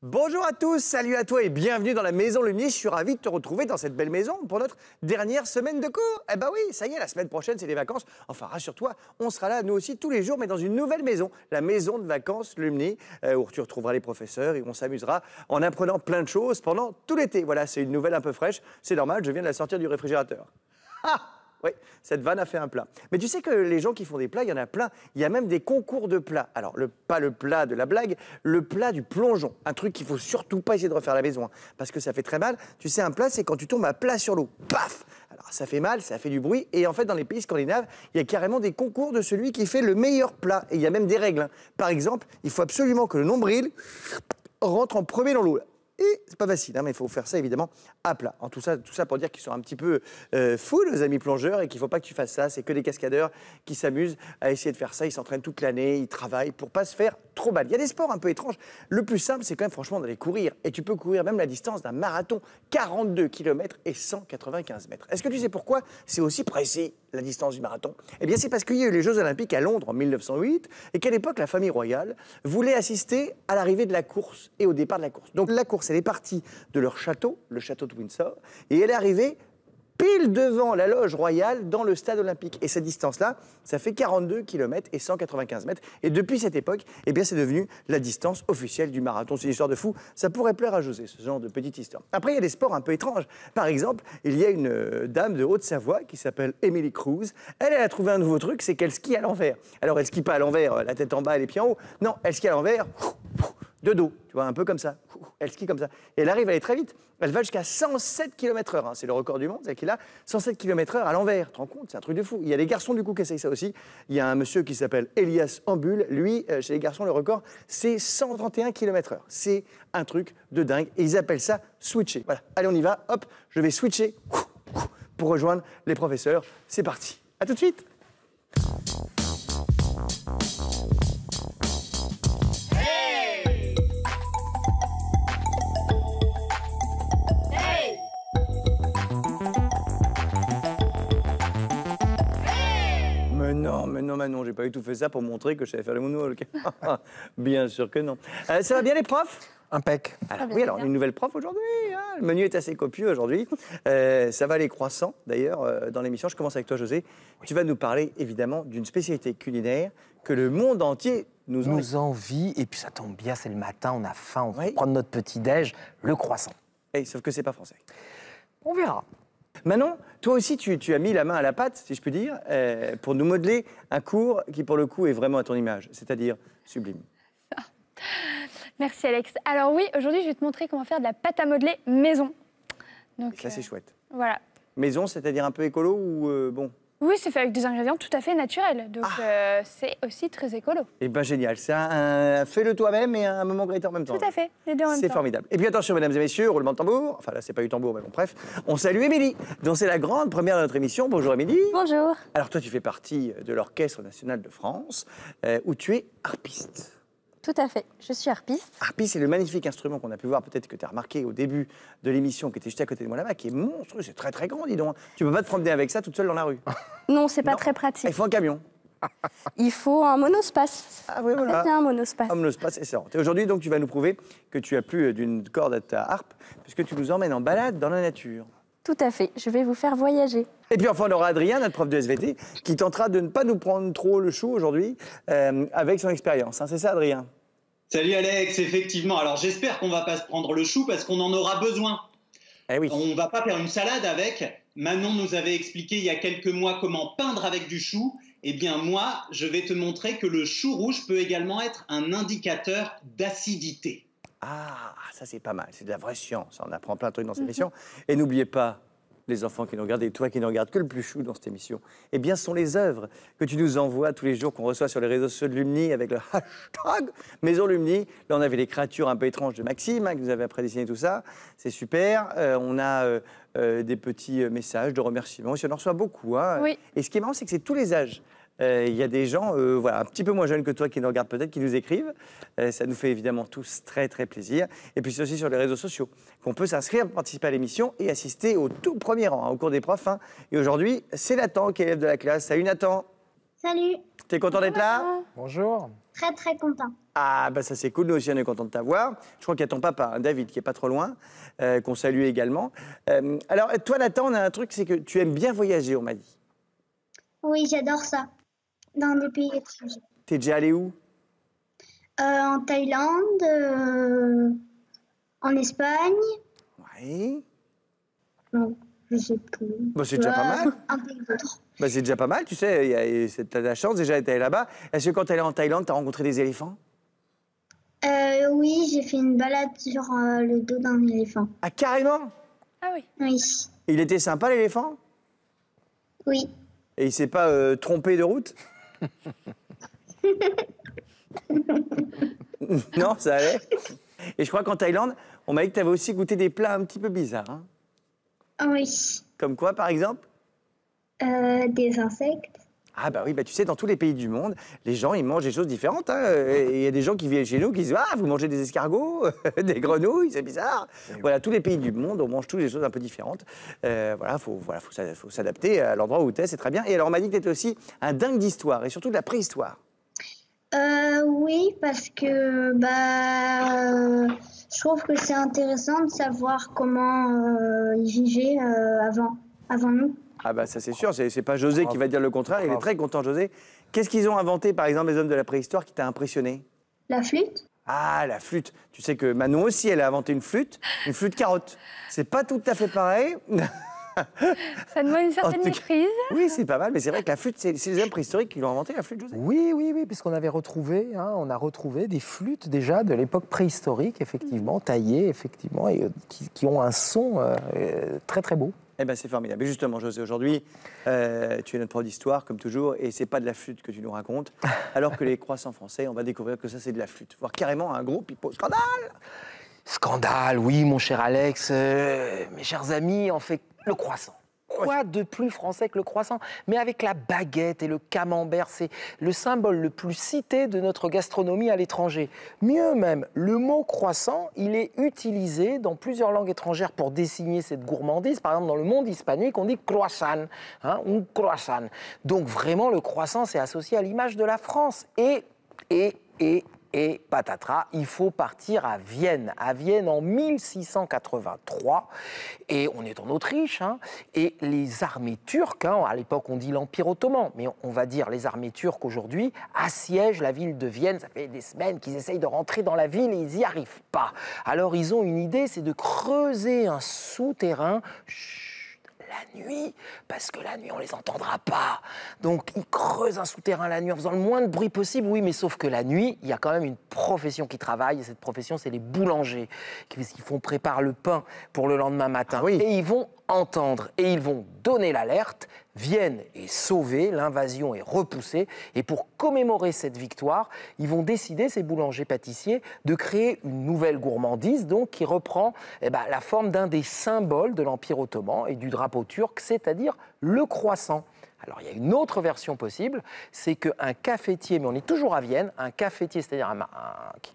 Bonjour à tous, salut à toi et bienvenue dans la Maison Lumni. Je suis ravi de te retrouver dans cette belle maison pour notre dernière semaine de cours. Eh ben oui, ça y est, la semaine prochaine, c'est les vacances. Enfin, rassure-toi, on sera là, nous aussi, tous les jours, mais dans une nouvelle maison, la maison de vacances Lumni, où tu retrouveras les professeurs et on s'amusera en apprenant plein de choses pendant tout l'été. Voilà, c'est une nouvelle un peu fraîche, c'est normal, je viens de la sortir du réfrigérateur. Ah! Oui, cette vanne a fait un plat. Mais tu sais que les gens qui font des plats, il y en a plein. Il y a même des concours de plats. Alors, pas le plat de la blague, le plat du plongeon. Un truc qu'il ne faut surtout pas essayer de refaire à la maison, hein, parce que ça fait très mal. Tu sais, un plat, c'est quand tu tombes à plat sur l'eau. Paf! Alors, ça fait mal, ça fait du bruit. Et en fait, dans les pays scandinaves, il y a carrément des concours de celui qui fait le meilleur plat. Et il y a même des règles, hein. Par exemple, il faut absolument que le nombril rentre en premier dans l'eau. Et c'est pas facile, hein, mais il faut faire ça évidemment à plat. En tout ça pour dire qu'ils sont un petit peu fous, nos amis plongeurs, et qu'il ne faut pas que tu fasses ça. C'est que des cascadeurs qui s'amusent à essayer de faire ça. Ils s'entraînent toute l'année, ils travaillent pour pas se faire trop mal. Il y a des sports un peu étranges. Le plus simple, c'est quand même franchement d'aller courir. Et tu peux courir même la distance d'un marathon, 42 km et 195 mètres. Est-ce que tu sais pourquoi c'est aussi précis, la distance du marathon? Eh bien, c'est parce qu'il y a eu les Jeux Olympiques à Londres en 1908 et qu'à l'époque, la famille royale voulait assister à l'arrivée de la course et au départ de la course. Donc, la course, elle est partie de leur château, le château de Windsor, et elle est arrivée pile devant la loge royale dans le stade olympique. Et cette distance-là, ça fait 42 km et 195 mètres. Et depuis cette époque, eh bien, c'est devenu la distance officielle du marathon. C'est une histoire de fou. Ça pourrait plaire à José, ce genre de petite histoire. Après, il y a des sports un peu étranges. Par exemple, il y a une dame de Haute-Savoie qui s'appelle Émilie Cruz. Elle a trouvé un nouveau truc, c'est qu'elle skie à l'envers. Alors, elle skie pas à l'envers, la tête en bas et les pieds en haut. Non, elle skie à l'envers de dos, tu vois, un peu comme ça. Elle skie comme ça. Et elle arrive à aller très vite. Elle va jusqu'à 107 km/h. Hein. C'est le record du monde, c'est qu'il a 107 km/h à l'envers. Tu te rends compte? C'est un truc de fou. Il y a des garçons, du coup, qui essayent ça aussi. Il y a un monsieur qui s'appelle Elias Ambul. Lui, chez les garçons, le record, c'est 131 km/h. C'est un truc de dingue. Et ils appellent ça switcher. Voilà. Allez, on y va. Hop, je vais switcher pour rejoindre les professeurs. C'est parti. À tout de suite. Mais non, Manon, j'ai pas du tout fait ça pour montrer que je savais faire le moonwalk. Bien sûr que non. Ça va bien les profs? Impec. Oui, alors une nouvelle prof aujourd'hui. Hein, le menu est assez copieux aujourd'hui. Ça va les croissants, d'ailleurs, dans l'émission. Je commence avec toi, José. Oui. Tu vas nous parler, évidemment, d'une spécialité culinaire que le monde entier nous envie. Et puis ça tombe bien, c'est le matin, on a faim, on va prendre notre petit-déj, le croissant. Hey, sauf que c'est pas français. On verra. Manon, toi aussi, tu as mis la main à la pâte, si je puis dire, pour nous modeler un cours qui, pour le coup, est vraiment à ton image, c'est-à-dire sublime. Merci, Alex. Alors oui, aujourd'hui, je vais te montrer comment faire de la pâte à modeler maison. Donc, ça, c'est chouette. Voilà. Maison, c'est-à-dire un peu écolo ou bon? Oui, c'est fait avec des ingrédients tout à fait naturels. Donc, c'est aussi très écolo. Eh bien, génial. C'est fais-le toi-même et un moment Greta en même temps. Tout à fait, les deux en même temps. C'est formidable. Et puis attention, mesdames et messieurs, roulement de tambour. Enfin, là, c'est pas du tambour, mais bon, bref. On salue Émilie, dont c'est la grande première de notre émission. Bonjour, Émilie. Bonjour. Alors, toi, tu fais partie de l'Orchestre national de France, où tu es harpiste. Tout à fait, je suis harpiste. Harpiste, c'est le magnifique instrument qu'on a pu voir, peut-être que tu as remarqué au début de l'émission, qui était juste à côté de moi là-bas, qui est monstrueux, c'est très très grand, dis donc. Tu peux pas te promener avec ça toute seule dans la rue. Non, c'est pas très pratique. Il faut un camion. Il faut un monospace. Ah oui, voilà. C'est bien un monospace. Un monospace, c'est ça. Et aujourd'hui, donc, tu vas nous prouver que tu as plus d'une corde à ta harpe, puisque tu nous emmènes en balade dans la nature. Tout à fait, je vais vous faire voyager. Et puis enfin, on aura Adrien, notre prof de SVT, qui tentera de ne pas nous prendre trop le chou aujourd'hui, avec son expérience. Hein, c'est ça, Adrien? Salut Alex, effectivement. Alors j'espère qu'on ne va pas se prendre le chou parce qu'on en aura besoin. Eh oui. On ne va pas faire une salade avec. Manon nous avait expliqué il y a quelques mois comment peindre avec du chou. Eh bien moi, je vais te montrer que le chou rouge peut également être un indicateur d'acidité. Ah, ça c'est pas mal, c'est de la vraie science. On apprend plein de trucs dans cette émission. Et n'oubliez pas, les enfants qui nous regardent et toi qui ne regardes que le plus chou dans cette émission, eh bien, ce sont les œuvres que tu nous envoies tous les jours, qu'on reçoit sur les réseaux sociaux de Lumni avec le hashtag Maison Lumni. Là, on avait les créatures un peu étranges de Maxime, hein, que vous avez après dessiné tout ça. C'est super. On a des petits messages de remerciements. On en reçoit beaucoup. Hein. Oui. Et ce qui est marrant, c'est que c'est tous les âges. Il y a des gens voilà, un petit peu moins jeunes que toi qui nous regardent peut-être, qui nous écrivent. Ça nous fait évidemment tous très très plaisir. Et puis c'est aussi sur les réseaux sociaux qu'on peut s'inscrire, participer à l'émission et assister au tout premier rang, hein, au cours des profs. Hein. Et aujourd'hui, c'est Nathan qui est élève de la classe. Salut Nathan. Salut, T'es content d'être là? Bonjour. très très content. Ah, bah ça c'est cool, nous aussi on est content de t'avoir. Je crois qu'il y a ton papa, hein, David, qui est pas trop loin, qu'on salue également. Alors, toi, Nathan, on a un truc, c'est que tu aimes bien voyager, on m'a dit. Oui, j'adore ça. Dans des pays étrangers. T'es déjà allé où? En Thaïlande, en Espagne. Oui. Non, je sais plus. Bah, c'est déjà pas mal. Un pays d'autre. Bah, c'est déjà pas mal, tu sais, t'as de la chance déjà d'être allé là-bas. Est-ce que quand t'es allé en Thaïlande, t'as rencontré des éléphants? Oui, j'ai fait une balade sur le dos d'un éléphant. Ah, carrément? Ah oui. Oui, Il était sympa, l'éléphant? oui. Et il s'est pas trompé de route? Non, ça allait. Et je crois qu'en Thaïlande, on m'a dit que tu avais aussi goûté des plats un petit peu bizarres. Hein. Oui. Comme quoi, par exemple? Des insectes. Ah bah oui, bah tu sais, dans tous les pays du monde, les gens, ils mangent des choses différentes. Hein. Et il y a des gens qui viennent chez nous qui disent « Ah, vous mangez des escargots, des grenouilles, c'est bizarre. » Voilà, tous les pays du monde, on mange tous des choses un peu différentes. Voilà, faut s'adapter à l'endroit où tu es, c'est très bien. Et alors, on m'a dit que tu étais aussi un dingue d'histoire, et surtout de la préhistoire. Oui, parce que je trouve que c'est intéressant de savoir comment ils vivaient avant nous. Ah bah ça c'est sûr, c'est pas José qui va dire le contraire, il est très content José. Qu'est-ce qu'ils ont inventé par exemple les hommes de la préhistoire qui t'a impressionné? La flûte? Ah la flûte, tu sais que Manon aussi elle a inventé une flûte carotte. C'est pas tout à fait pareil. Ça demande une certaine maîtrise. Oui c'est pas mal, mais c'est vrai que la flûte, c'est les hommes préhistoriques qui l'ont inventé la flûte José. Oui, puisqu'on avait retrouvé, on a retrouvé des flûtes déjà de l'époque préhistorique, effectivement, taillées, effectivement, et qui ont un son très très beau. Eh bien, c'est formidable. Et justement, José, aujourd'hui, tu es notre prof d'histoire, comme toujours, et c'est pas de la flûte que tu nous racontes, alors que les croissants français, on va découvrir que ça, c'est de la flûte, voire carrément un gros pipeau. Scandale! Scandale, oui, mon cher Alex. Mes chers amis, en fait, le croissant. Quoi de plus français que le croissant? Mais avec la baguette et le camembert, c'est le symbole le plus cité de notre gastronomie à l'étranger. Mieux même, le mot croissant, il est utilisé dans plusieurs langues étrangères pour désigner cette gourmandise. Par exemple, dans le monde hispanique, on dit croissant, un croissant. Donc vraiment, le croissant, c'est associé à l'image de la France. Et patatras, il faut partir à Vienne en 1683. Et on est en Autriche, et les armées turques, à l'époque on dit l'Empire ottoman, mais on va dire les armées turques aujourd'hui, assiègent la ville de Vienne. Ça fait des semaines qu'ils essayent de rentrer dans la ville et ils n'y arrivent pas. Alors ils ont une idée, c'est de creuser un souterrain. La nuit, parce que la nuit, on ne les entendra pas. Donc, ils creusent un souterrain la nuit en faisant le moins de bruit possible. Oui, mais sauf que la nuit, il y a quand même une profession qui travaille. Et cette profession, c'est les boulangers, qui préparent le pain pour le lendemain matin. Ah oui. Et ils vont entendre et ils vont donner l'alerte. Vienne est sauvée, l'invasion est repoussée. Et pour commémorer cette victoire, ils vont décider, ces boulangers-pâtissiers, de créer une nouvelle gourmandise, donc qui reprend la forme d'un des symboles de l'Empire ottoman et du drapeau turc, c'est-à-dire le croissant. Alors, il y a une autre version possible, c'est qu'un cafetier, mais on est toujours à Vienne, un cafetier, c'est-à-dire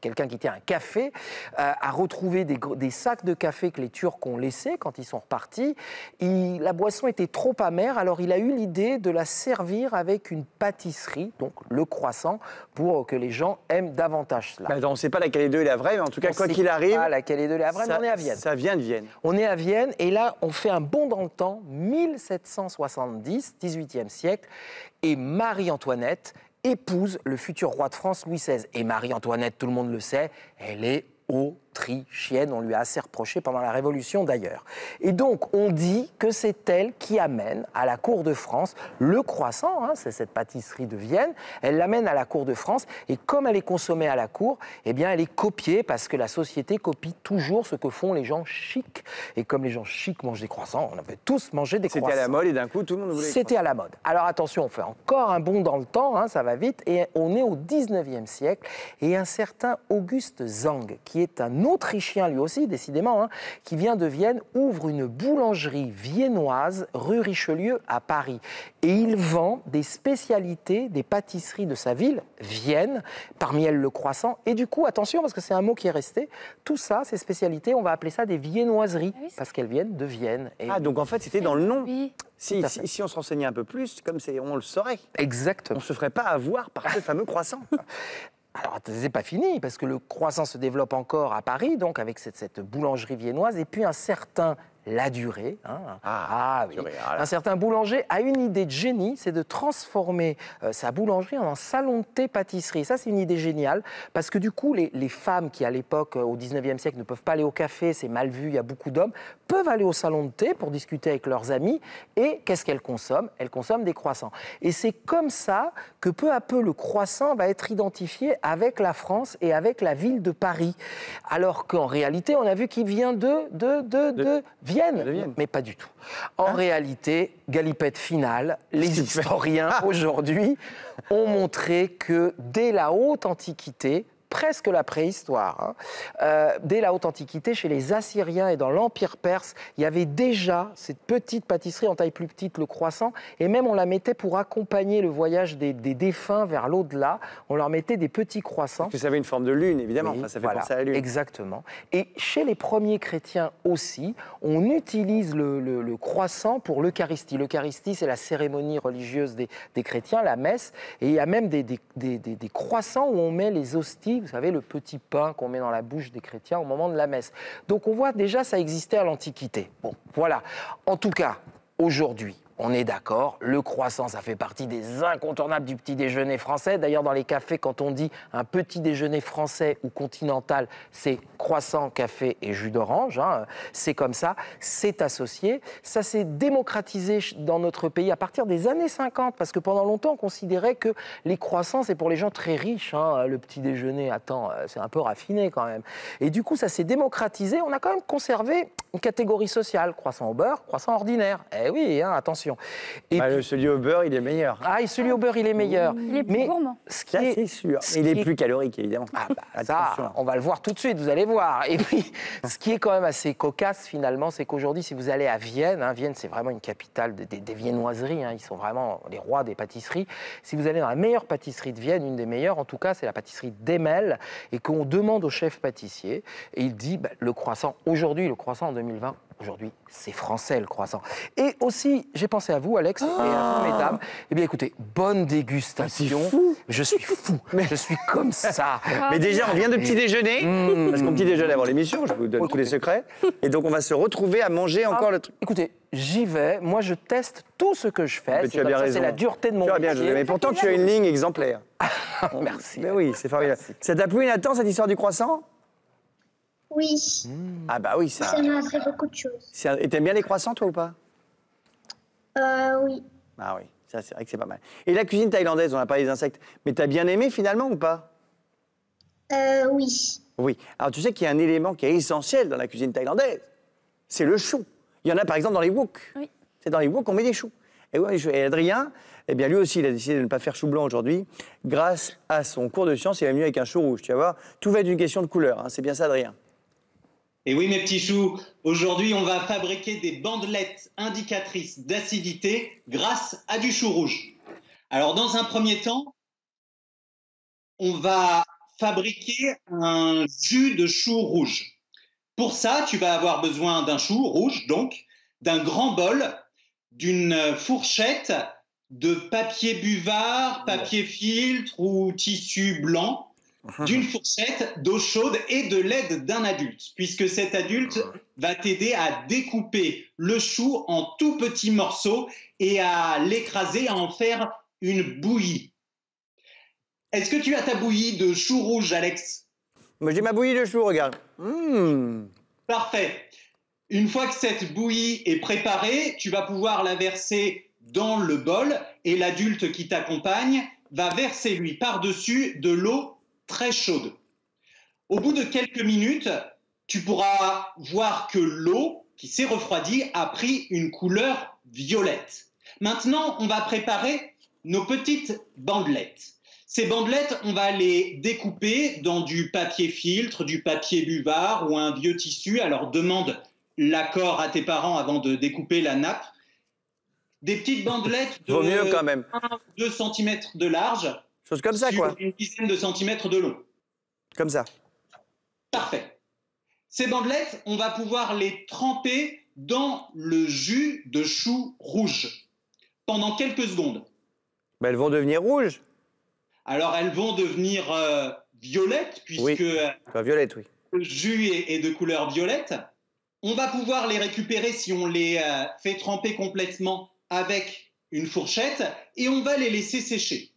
quelqu'un qui tient un café, a retrouvé des sacs de café que les Turcs ont laissés quand ils sont repartis. La boisson était trop amère, alors il a eu l'idée de la servir avec une pâtisserie, donc le croissant, pour que les gens aiment davantage cela. On ne sait pas laquelle des deux est la vraie, mais en tout cas, quoi qu'il arrive... Pas laquelle des deux est la vraie, mais on est à Vienne. Ça vient de Vienne. On est à Vienne, et là, on fait un bond dans le temps, 1770, 18e siècle, et Marie-Antoinette épouse le futur roi de France Louis XVI. Et Marie-Antoinette, tout le monde le sait, elle est autrichienne, on lui a assez reproché pendant la Révolution d'ailleurs. Et donc on dit que c'est elle qui amène à la cour de France le croissant, c'est cette pâtisserie de Vienne, elle l'amène à la cour de France et comme elle est consommée à la cour, elle est copiée parce que la société copie toujours ce que font les gens chics. Et comme les gens chics mangent des croissants, on avait tous mangé des croissants. C'était à la mode et d'un coup tout le monde voulait. C'était à la mode. Alors attention, on fait encore un bond dans le temps, ça va vite, et on est au 19e siècle et un certain Auguste Zang, qui est un Autrichien lui aussi, décidément, hein, qui vient de Vienne, ouvre une boulangerie viennoise rue Richelieu à Paris. Et il vend des spécialités, des pâtisseries de sa ville, Vienne, parmi elles le croissant. Et du coup, attention, parce que c'est un mot qui est resté, tout ça, ces spécialités, on va appeler ça des viennoiseries, parce qu'elles viennent de Vienne. Et Ah, donc en fait, c'était dans le nom. Oui. Si on se renseignait un peu plus, comme on le saurait. Exactement. On ne se ferait pas avoir par ce fameux croissant. Alors, c'est pas fini, parce que le croissant se développe encore à Paris, donc avec cette boulangerie viennoise, et puis un certain Ladurée, hein, oui. Un certain boulanger a une idée de génie, c'est de transformer sa boulangerie en un salon de thé pâtisserie. Ça, c'est une idée géniale, parce que du coup, les femmes qui, à l'époque, au 19e siècle, ne peuvent pas aller au café, c'est mal vu, il y a beaucoup d'hommes, peuvent aller au salon de thé pour discuter avec leurs amis, et qu'est-ce qu'elles consomment? Elles consomment des croissants. Et c'est comme ça que peu à peu, le croissant va être identifié avec la France et avec la ville de Paris. Alors qu'en réalité, on a vu qu'il vient de Vienne, mais pas du tout. En réalité, galipette finale, les historiens aujourd'hui ont montré que dès la haute antiquité, presque la préhistoire, dès la haute antiquité, chez les Assyriens et dans l'Empire perse, il y avait déjà cette petite pâtisserie en taille plus petite, le croissant, et même on la mettait pour accompagner le voyage des défunts vers l'au-delà, on leur mettait des petits croissants. Parce que ça avait une forme de lune, évidemment, oui, enfin, ça fait penser à la lune. Exactement. Et chez les premiers chrétiens aussi, on utilise le croissant pour l'Eucharistie. L'Eucharistie, c'est la cérémonie religieuse des chrétiens, la messe, et il y a même des croissants où on met les hosties, vous savez, le petit pain qu'on met dans la bouche des chrétiens au moment de la messe. Donc on voit déjà, ça existait à l'Antiquité. Bon, voilà. En tout cas, aujourd'hui, on est d'accord, le croissant, ça fait partie des incontournables du petit déjeuner français. D'ailleurs, dans les cafés, quand on dit un petit déjeuner français ou continental, c'est croissant, café et jus d'orange. Hein. C'est comme ça, c'est associé. Ça s'est démocratisé dans notre pays à partir des années 50, parce que pendant longtemps, on considérait que les croissants, c'est pour les gens très riches. Hein. Le petit déjeuner, attends, c'est un peu raffiné quand même. Et du coup, ça s'est démocratisé. On a quand même conservé une catégorie sociale. Croissant au beurre, croissant ordinaire. Eh oui, hein, attention. Et puis, celui au beurre, il est meilleur. Ah, celui au beurre, il est meilleur. Il est plus gourmand. Ça, c'est sûr. Il est plus calorique, évidemment. Ah bah, ça, on va le voir tout de suite, vous allez voir. Et puis, ce qui est quand même assez cocasse, finalement, c'est qu'aujourd'hui, si vous allez à Vienne, hein, Vienne, c'est vraiment une capitale des viennoiseries, hein, ils sont vraiment les rois des pâtisseries. Si vous allez dans la meilleure pâtisserie de Vienne, une des meilleures, en tout cas, c'est la pâtisserie d'Emel, et qu'on demande au chef pâtissier, et il dit, le croissant, aujourd'hui, le croissant en 2020, aujourd'hui, c'est français, le croissant. Et aussi, j'ai pensé à vous, Alex, et à vous, mesdames. Eh bien, écoutez, bonne dégustation. C'est fou. Je suis fou. Je suis comme ça. Mais déjà, on vient de petit déjeuner, parce qu'on petit déjeuner avant l'émission, je vous donne tous les secrets. Et donc, on va se retrouver à manger encore le truc. Écoutez, j'y vais. Moi, je teste tout ce que je fais. Mais tu as bien raison. C'est la dureté de mon métier. Tu as bien, mais pourtant, tu as une ligne exemplaire. Merci. Mais oui, c'est formidable. Ça t'a plu, Nathan, cette histoire du croissant? Oui, Ah bah oui, ça m'a appris beaucoup de choses. Et t'aimes bien les croissants, toi, ou pas? Oui. Ah oui, ça, c'est vrai que c'est pas mal. Et la cuisine thaïlandaise, on a parlé des insectes, mais t'as bien aimé, finalement, ou pas? Oui. Oui. Alors, tu sais qu'il y a un élément qui est essentiel dans la cuisine thaïlandaise, c'est le chou. Il y en a, par exemple, dans les wok. Oui. C'est dans les wok qu'on met des choux. Et Adrien, eh bien, lui aussi, il a décidé de ne pas faire chou blanc aujourd'hui. Grâce à son cours de sciences, il est venu avec un chou rouge. Tu vas voir, tout va être une question de couleur. Hein. C'est bien ça, Adrien? Et oui, mes petits choux, aujourd'hui, on va fabriquer des bandelettes indicatrices d'acidité grâce à du chou rouge. Alors, dans un premier temps, on va fabriquer un jus de chou rouge. Pour ça, tu vas avoir besoin d'un chou rouge, donc, d'un grand bol, d'une fourchette, de papier buvard, papier filtre ou tissu blanc, d'une fourchette, d'eau chaude et de l'aide d'un adulte, puisque cet adulte va t'aider à découper le chou en tout petits morceaux et à l'écraser, à en faire une bouillie. Est-ce que tu as ta bouillie de chou rouge, Alex? Moi, j'ai ma bouillie de chou, regarde. Parfait. Une fois que cette bouillie est préparée, tu vas pouvoir la verser dans le bol et l'adulte qui t'accompagne va verser, lui, par-dessus de l'eau très chaude. Au bout de quelques minutes, tu pourras voir que l'eau qui s'est refroidie a pris une couleur violette. Maintenant, on va préparer nos petites bandelettes. Ces bandelettes, on va les découper dans du papier filtre, du papier buvard ou un vieux tissu. Alors demande l'accord à tes parents avant de découper la nappe. Des petites bandelettes de Vaut mieux quand même. 2 cm de large. Chose comme ça, sur quoi. une dizaine de centimètres de long. Comme ça. Parfait. Ces bandelettes, on va pouvoir les tremper dans le jus de chou rouge pendant quelques secondes. Ben, elles vont devenir rouges. Alors, elles vont devenir violettes, puisque Oui. Enfin, violette, oui. le jus est de couleur violette. On va pouvoir les récupérer si on les fait tremper complètement avec une fourchette et on va les laisser sécher.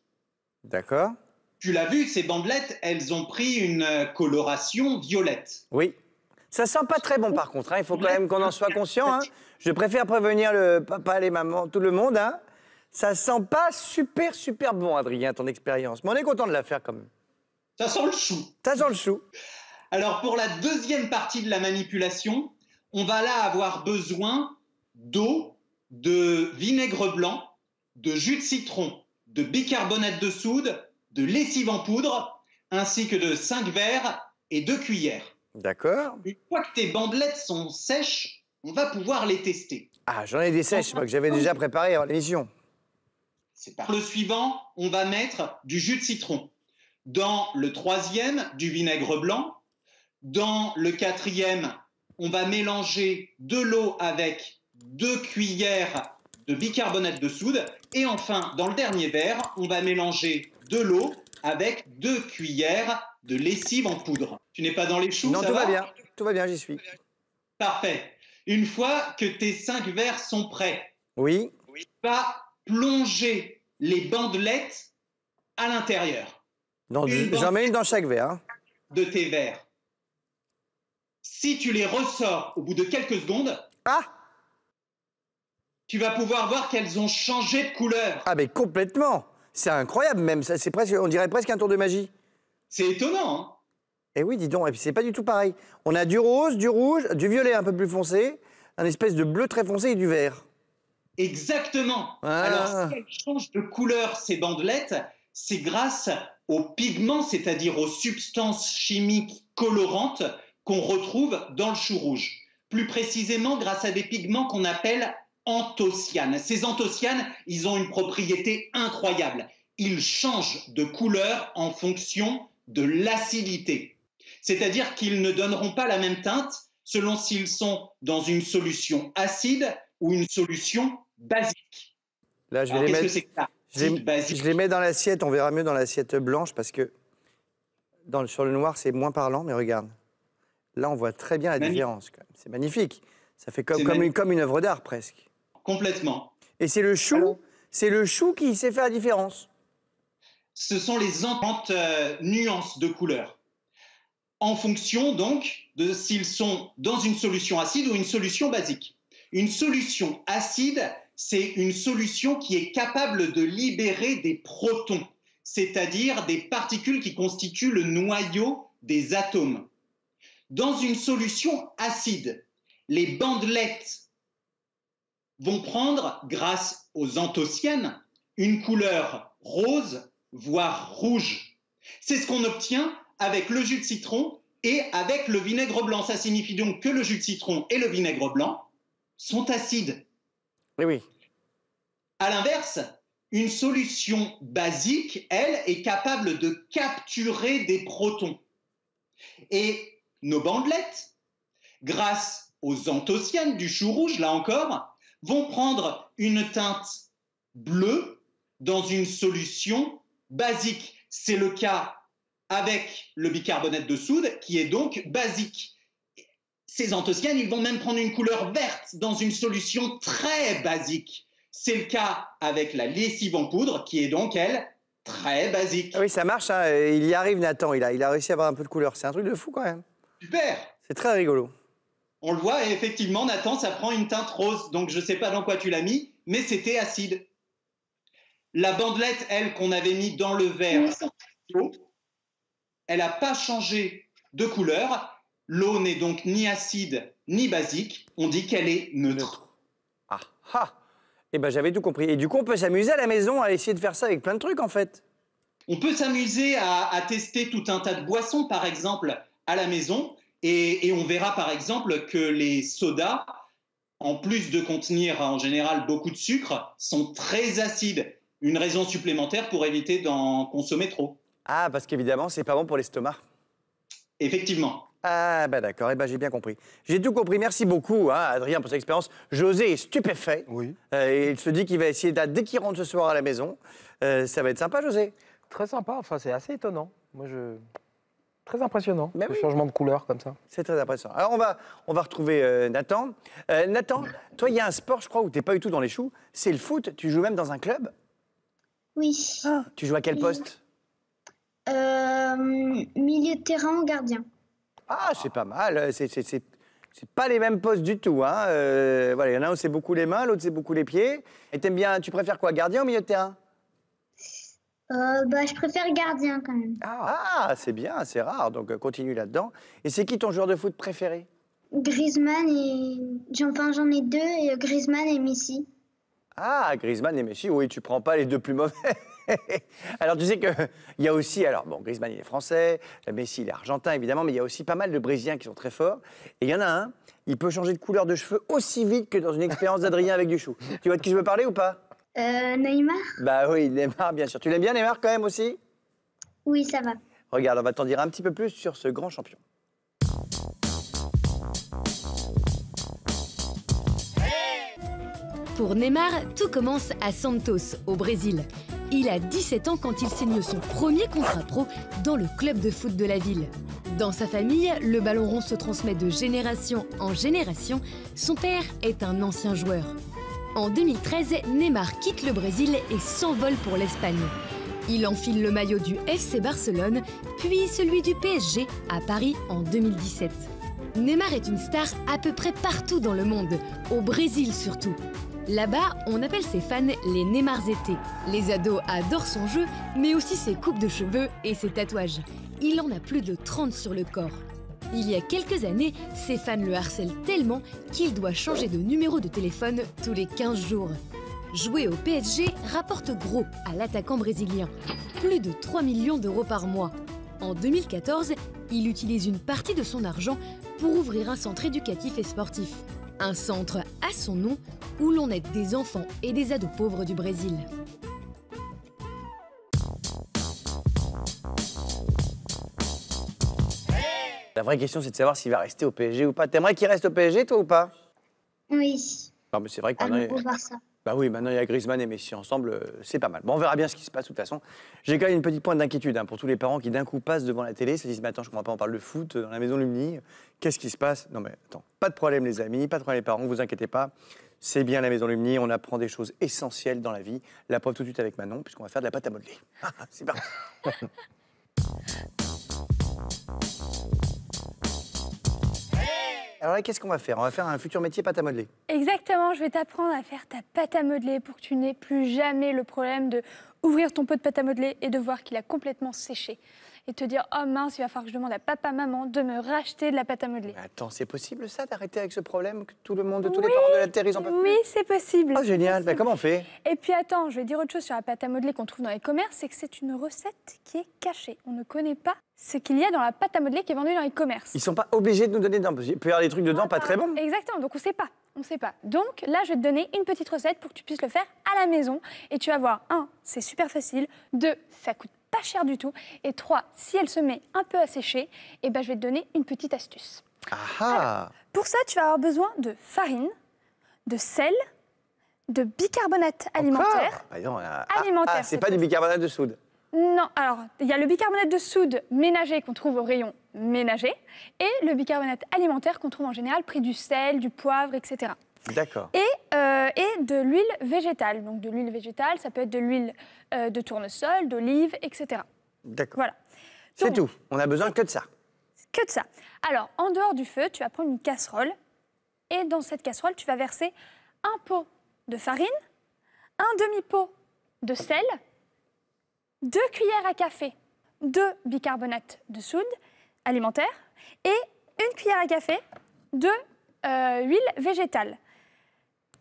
D'accord. Tu l'as vu, ces bandelettes, elles ont pris une coloration violette. Oui. Ça sent pas très bon, par contre. Hein. Il faut quand même qu'on en soit conscient. Hein. Je préfère prévenir le papa, les mamans, tout le monde. Hein. Ça sent pas super, super bon, Adrien, ton expérience. Mais on est content de la faire quand même. Ça sent le chou. Ça sent le chou. Alors, pour la deuxième partie de la manipulation, on va là avoir besoin d'eau, de vinaigre blanc, de jus de citron, de bicarbonate de soude, de lessive en poudre, ainsi que de 5 verres et 2 cuillères. D'accord. Une fois que tes bandelettes sont sèches, on va pouvoir les tester. Ah, j'en ai des sèches, moi, que j'avais déjà préparées avant l'émission. C'est par le suivant, on va mettre du jus de citron. Dans le troisième, du vinaigre blanc. Dans le quatrième, on va mélanger de l'eau avec 2 cuillères de bicarbonate de soude. Et enfin, dans le dernier verre, on va mélanger de l'eau avec 2 cuillères de lessive en poudre. Tu n'es pas dans les choux, Non, ça tout va va bien. Tout va bien, j'y suis. Parfait. Une fois que tes 5 verres sont prêts, Oui. tu vas plonger les bandelettes à l'intérieur J'en mets une dans chaque verre. Hein. de tes verres. Si tu les ressors au bout de quelques secondes, Ah! tu vas pouvoir voir qu'elles ont changé de couleur. Ah, mais complètement. C'est incroyable même. C'est presque, on dirait presque un tour de magie. C'est étonnant, hein? Et oui, dis donc. Et puis c'est pas du tout pareil. On a du rose, du rouge, du violet un peu plus foncé, un espèce de bleu très foncé et du vert. Exactement. Ah. Alors, si elles changent de couleur, ces bandelettes, c'est grâce aux pigments, c'est-à-dire aux substances chimiques colorantes qu'on retrouve dans le chou rouge. Plus précisément, grâce à des pigments qu'on appelle anthocyanes. Ces anthocyanes, ils ont une propriété incroyable. Ils changent de couleur en fonction de l'acidité. C'est-à-dire qu'ils ne donneront pas la même teinte selon s'ils sont dans une solution acide ou une solution basique. Là, je vais Alors, les qu'est-ce mettre. que c'est que ça? Je les mets dans l'assiette. On verra mieux dans l'assiette blanche parce que sur le noir, c'est moins parlant. Mais regarde. Là, on voit très bien la Magnifique. différence. C'est magnifique. Ça fait comme, C'est comme, une, magnifique. comme une œuvre d'art presque. Complètement. Et c'est le chou qui sait faire la différence. Ce sont les différentes nuances de couleurs. En fonction, donc, de s'ils sont dans une solution acide ou une solution basique. Une solution acide, c'est une solution qui est capable de libérer des protons, c'est-à-dire des particules qui constituent le noyau des atomes. Dans une solution acide, les bandelettes vont prendre, grâce aux anthocyanes, une couleur rose, voire rouge. C'est ce qu'on obtient avec le jus de citron et avec le vinaigre blanc. Ça signifie donc que le jus de citron et le vinaigre blanc sont acides. Oui, oui. À l'inverse, une solution basique, elle, est capable de capturer des protons. Et nos bandelettes, grâce aux anthocyanes du chou rouge, là encore, vont prendre une teinte bleue dans une solution basique. C'est le cas avec le bicarbonate de soude, qui est donc basique. Ces anthocyanes, ils vont même prendre une couleur verte dans une solution très basique. C'est le cas avec la lessive en poudre, qui est donc, elle, très basique. Ah oui, ça marche. Hein. Il y arrive, Nathan. Il a réussi à avoir un peu de couleur. C'est un truc de fou quand même. Super! C'est très rigolo. On le voit, et effectivement, Nathan, ça prend une teinte rose. Donc, je ne sais pas dans quoi tu l'as mis, mais c'était acide. La bandelette, elle, qu'on avait mis dans le verre, elle n'a pas changé de couleur. L'eau n'est donc ni acide ni basique. On dit qu'elle est neutre. Ah ah. Eh ben, j'avais tout compris. Et du coup, on peut s'amuser à la maison à essayer de faire ça avec plein de trucs, en fait. On peut s'amuser à tester tout un tas de boissons, par exemple, à la maison. Et on verra, par exemple, que les sodas, en plus de contenir en général beaucoup de sucre, sont très acides. Une raison supplémentaire pour éviter d'en consommer trop. Ah, parce qu'évidemment, c'est pas bon pour l'estomac. Effectivement. Ah, bah d'accord, j'ai bien compris. J'ai tout compris, merci beaucoup, hein, Adrien, pour cette expérience. José est stupéfait. Oui. Et il se dit qu'il va essayer, dès qu'il rentre ce soir à la maison. Ça va être sympa, José. Très sympa, enfin c'est assez étonnant. Très impressionnant, Mais le oui. changement de couleur comme ça. C'est très impressionnant. Alors, on va retrouver Nathan. Nathan, toi, il y a un sport, je crois, où tu n'es pas du tout dans les choux. C'est le foot. Tu joues même dans un club. Oui. Tu joues à quel poste? Milieu de terrain ou gardien. Ah, c'est pas mal. C'est pas les mêmes postes du tout. Hein. Voilà, il y en a un où c'est beaucoup les mains, l'autre c'est beaucoup les pieds. Et t'aimes bien, tu préfères quoi, gardien ou milieu de terrain? Je préfère gardien quand même. Ah, c'est bien, c'est rare. Donc continue là-dedans. Et c'est qui ton joueur de foot préféré? Griezmann et... j'en ai deux, et Griezmann et Messi. Ah, Griezmann et Messi, oui, tu prends pas les deux plus mauvais. Alors, tu sais qu'il y a aussi, Griezmann, il est français, Messi, il est argentin, évidemment, mais il y a aussi pas mal de Brésiliens qui sont très forts. Et il y en a un, il peut changer de couleur de cheveux aussi vite que dans une expérience d'Adrien avec du chou. Tu vois de qui je veux parler ou pas? Neymar? Bah oui, Neymar, bien sûr. Tu l'aimes bien, Neymar, quand même, aussi? Oui, ça va. Regarde, on va t'en dire un petit peu plus sur ce grand champion. Pour Neymar, tout commence à Santos, au Brésil. Il a 17 ans quand il signe son premier contrat pro dans le club de foot de la ville. Dans sa famille, le ballon rond se transmet de génération en génération. Son père est un ancien joueur. En 2013, Neymar quitte le Brésil et s'envole pour l'Espagne. Il enfile le maillot du FC Barcelone, puis celui du PSG à Paris en 2017. Neymar est une star à peu près partout dans le monde, au Brésil surtout. Là-bas, on appelle ses fans les Neymarzétés. Les ados adorent son jeu, mais aussi ses coupes de cheveux et ses tatouages. Il en a plus de 30 sur le corps. Il y a quelques années, ses fans le harcèlent tellement qu'il doit changer de numéro de téléphone tous les 15 jours. Jouer au PSG rapporte gros à l'attaquant brésilien, plus de 3 millions d'euros par mois. En 2014, il utilise une partie de son argent pour ouvrir un centre éducatif et sportif. Un centre à son nom où l'on aide des enfants et des ados pauvres du Brésil. La vraie question, c'est de savoir s'il va rester au PSG ou pas. T'aimerais qu'il reste au PSG, toi, ou pas? Oui. Non, mais c'est vrai que À maintenant, voir ça. bah oui, maintenant il y a Griezmann et Messi ensemble, c'est pas mal. Bon, on verra bien ce qui se passe de toute façon. J'ai quand même une petite pointe d'inquiétude pour tous les parents qui d'un coup passent devant la télé, se disent mais attends, je comprends pas, on parle de foot dans la maison Lumni, qu'est-ce qui se passe? Non mais attends, pas de problème les amis, pas de problème les parents, vous inquiétez pas. C'est bien la maison Lumni, on apprend des choses essentielles dans la vie. La preuve tout de suite avec Manon, puisqu'on va faire de la pâte à modeler. C'est parti. Alors là, qu'est-ce qu'on va faire? On va faire un futur métier pâte à modeler. Exactement, je vais t'apprendre à faire ta pâte à modeler pour que tu n'aies plus jamais le problème de ouvrir ton pot de pâte à modeler et de voir qu'il a complètement séché. Et te dire, oh mince, il va falloir que je demande à papa, maman de me racheter de la pâte à modeler. Mais attends, c'est possible ça d'arrêter avec ce problème que tout le monde, tous les parents de la Terre, ils en peuvent plus? Oui, c'est possible. Oh génial, C'est comment on fait? Et puis attends, je vais dire autre chose sur la pâte à modeler qu'on trouve dans les commerces, c'est que c'est une recette qui est cachée. On ne connaît pas ce qu'il y a dans la pâte à modeler qui est vendue dans les commerces. Ils sont pas obligés de nous donner dedans, parce qu'il peut y avoir des trucs dedans pas très bons. Exactement, donc on sait pas. On sait pas. Donc là, je vais te donner une petite recette pour que tu puisses le faire à la maison. Et tu vas voir, 1, c'est super facile. 2, ça coûte pas cher du tout. Et 3, si elle se met un peu à sécher, eh ben, je vais te donner une petite astuce. Alors, pour ça, tu vas avoir besoin de farine, de sel, de bicarbonate alimentaire. Ah, non, Alimentaire, c'est c'est pas du bicarbonate de soude. Non, alors, il y a le bicarbonate de soude ménager qu'on trouve au rayon ménager et le bicarbonate alimentaire qu'on trouve en général près du sel, du poivre, etc. D'accord. Et de l'huile végétale. Donc de l'huile végétale, ça peut être de l'huile de tournesol, d'olive, etc. D'accord. Voilà. C'est Donc, tout. On a besoin que de ça. que de ça. Alors, en dehors du feu, tu vas prendre une casserole et dans cette casserole, tu vas verser un pot de farine, un demi-pot de sel, 2 cuillères à café de bicarbonate de soude alimentaire et 1 cuillère à café de huile végétale.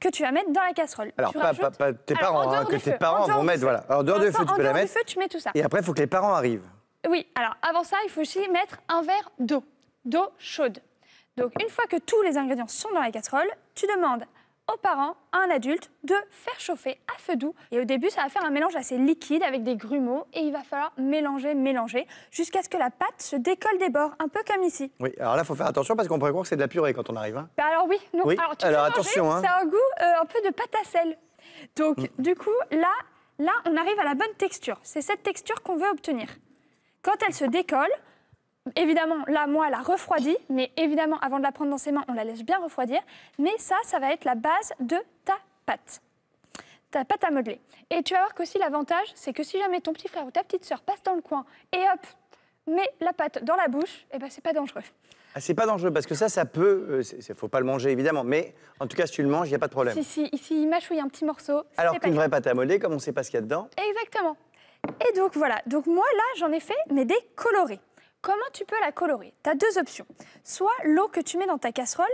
que tu vas mettre dans la casserole. Alors, Tu pas rajoutes- tes Alors, en parents, dehors hein, du que tes feu, en parents dehors vont du mettre, feu. voilà. En dehors du feu, tu peux la En dehors du mettre. feu, tu mets tout ça. Et après, il faut que les parents arrivent. Oui, alors avant ça, il faut aussi mettre un verre d'eau chaude. Donc une fois que tous les ingrédients sont dans la casserole, tu demandes aux parents, à un adulte, de faire chauffer à feu doux. Et au début, ça va faire un mélange assez liquide avec des grumeaux et il va falloir mélanger jusqu'à ce que la pâte se décolle des bords, un peu comme ici. Oui, alors là, il faut faire attention parce qu'on pourrait croire que c'est de la purée quand on arrive. Hein. Bah alors oui, non. Oui, Alors, tu alors peux manger, attention, hein. Ça a un goût un peu de pâte à sel. Donc du coup, là, on arrive à la bonne texture. C'est cette texture qu'on veut obtenir. Quand elle se décolle, évidemment, là, moi, elle a refroidi, mais évidemment, avant de la prendre dans ses mains, on la laisse bien refroidir. Mais ça va être la base de ta pâte à modeler. Et tu vas voir qu'aussi l'avantage, c'est que si jamais ton petit frère ou ta petite sœur passe dans le coin et hop, met la pâte dans la bouche, eh ben, c'est pas dangereux. Ah, c'est pas dangereux parce que ça peut. Faut pas le manger évidemment, mais en tout cas, si tu le manges, il n'y a pas de problème. Si, ici, il mâchouille un petit morceau. Alors c'est pas qu'une grave. vraie pâte à modeler, comme on ne sait pas ce qu'il y a dedans. Exactement. Et donc voilà, donc moi là j'en ai fait mais des colorés. Comment tu peux la colorer? Tu as deux options. Soit l'eau que tu mets dans ta casserole,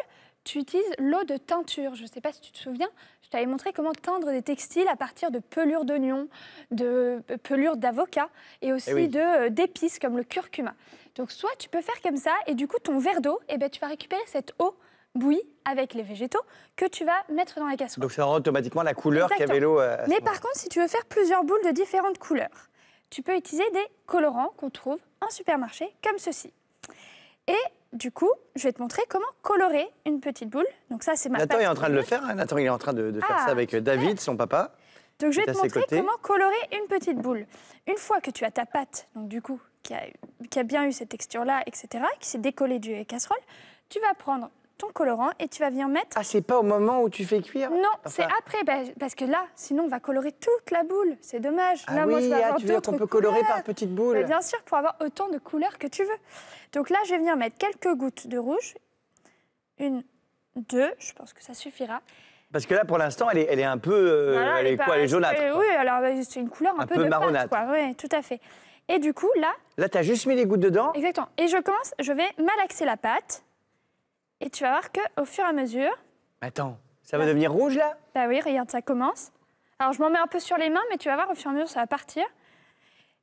tu utilises l'eau de teinture. Je ne sais pas si tu te souviens, je t'avais montré comment teindre des textiles à partir de pelures d'oignons, de pelures d'avocat et aussi oui. d'épices comme le curcuma. Donc soit tu peux faire comme ça et du coup ton verre d'eau, eh ben, tu vas récupérer cette eau bouillie avec les végétaux que tu vas mettre dans la casserole. Donc ça rend automatiquement la couleur qu'avait l'eau. Mais par contre, si tu veux faire plusieurs boules de différentes couleurs, tu peux utiliser des colorants qu'on trouve en supermarché, comme ceci. Et du coup, je vais te montrer comment colorer une petite boule. Donc ça, c'est ma Nathan pâte est en train de le brute. faire. Hein. Nathan il est en train de faire Ah, ça avec David, son papa. Donc je vais qui est te à ses montrer côtés. comment colorer une petite boule. Une fois que tu as ta pâte, donc du coup, qui a bien eu cette texture-là, etc., qui s'est décollée du casserole, tu vas prendre ton colorant et tu vas venir mettre... Ah, c'est pas au moment où tu fais cuire? Non, Enfin, c'est après, parce que là, sinon on va colorer toute la boule. C'est dommage. Ah là, oui, moi, je vais avoir tu veux dire qu'on d'autres peut colorer couleurs. par petites boules. Mais bien sûr, pour avoir autant de couleurs que tu veux. Donc là, je vais venir mettre quelques gouttes de rouge. 1, 2, je pense que ça suffira. Parce que là, pour l'instant, elle est un peu. Voilà, elle est quoi? Elle est jaunâtre. quoi. Oui, alors c'est une couleur un peu de marronâtre. pâte, quoi. Oui, tout à fait. Et du coup, là, Là, tu as juste mis les gouttes dedans. exactement. Et je vais malaxer la pâte. Et tu vas voir qu'au fur et à mesure, Attends, ça va devenir rouge là? bah oui, regarde, ça commence. Alors, je m'en mets un peu sur les mains, mais tu vas voir, au fur et à mesure, ça va partir.